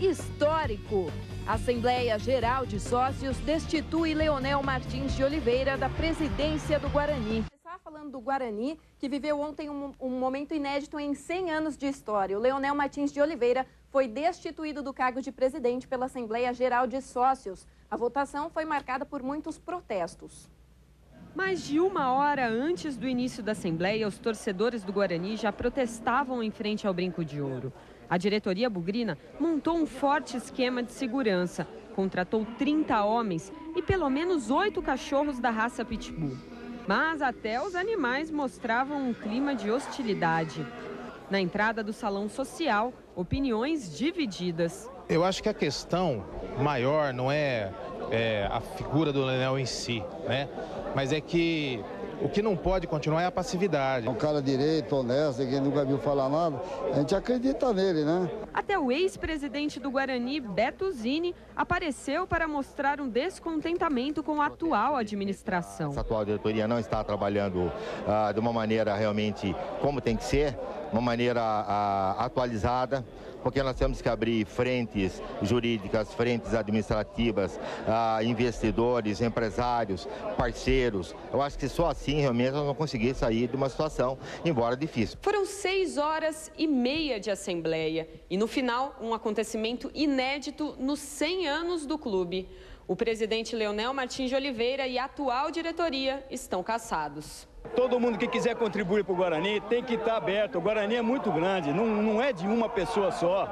histórico. A Assembleia Geral de Sócios destitui Leonel Martins de Oliveira da presidência do Guarani. Falando do Guarani, que viveu ontem um momento inédito em 100 anos de história. O Leonel Martins de Oliveira foi destituído do cargo de presidente pela Assembleia Geral de Sócios. A votação foi marcada por muitos protestos. Mais de uma hora antes do início da Assembleia, os torcedores do Guarani já protestavam em frente ao Brinco de Ouro. A diretoria bugrina montou um forte esquema de segurança, contratou 30 homens e pelo menos 8 cachorros da raça Pitbull. Mas até os animais mostravam um clima de hostilidade. Na entrada do salão social, opiniões divididas. Eu acho que a questão maior não é a figura do Leonel em si, né? Mas é que o que não pode continuar é a passividade. É um cara direito, honesto, que nunca viu falar nada, a gente acredita nele, né? Até o ex-presidente do Guarani, Beto Zini, apareceu para mostrar um descontentamento com a atual administração. Essa atual diretoria não está trabalhando de uma maneira realmente como tem que ser, uma maneira atualizada, porque nós temos que abrir frentes jurídicas, frentes administrativas, investidores, empresários, parceiros. Eu acho que só assim realmente nós vamos conseguir sair de uma situação, embora difícil. Foram 6h30 de assembleia e no final um acontecimento inédito nos 100 anos do clube. O presidente Leonel Martins de Oliveira e a atual diretoria estão cassados. Todo mundo que quiser contribuir para o Guarani tem que estar aberto. O Guarani é muito grande, não é de uma pessoa só.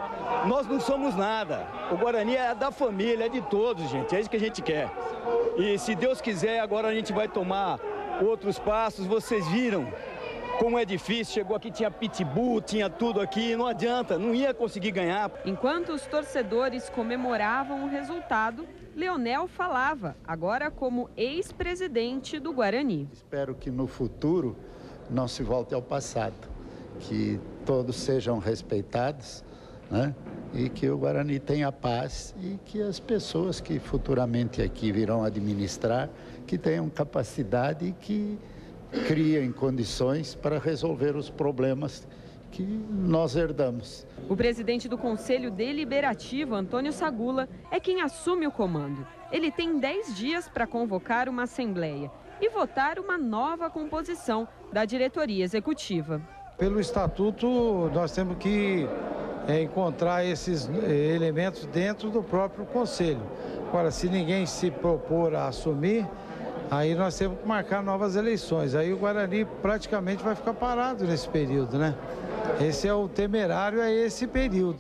Nós não somos nada. O Guarani é da família, é de todos, gente. É isso que a gente quer. E se Deus quiser, agora a gente vai tomar outros passos. Vocês viram como é difícil. Chegou aqui, tinha pitbull, tinha tudo aqui. Não adianta, não ia conseguir ganhar. Enquanto os torcedores comemoravam o resultado, Leonel falava, agora como ex-presidente do Guarani. Espero que no futuro não se volte ao passado, que todos sejam respeitados, né? E que o Guarani tenha paz e que as pessoas que futuramente aqui virão administrar, que tenham capacidade e que criem condições para resolver os problemas que nós herdamos. O presidente do Conselho Deliberativo, Antônio Sagula, é quem assume o comando. Ele tem 10 dias para convocar uma assembleia e votar uma nova composição da diretoria executiva. Pelo estatuto, nós temos que encontrar esses elementos dentro do próprio Conselho. Agora, se ninguém se propor a assumir, aí nós temos que marcar novas eleições. Aí o Guarani praticamente vai ficar parado nesse período, né? Esse é o temerário, é esse período.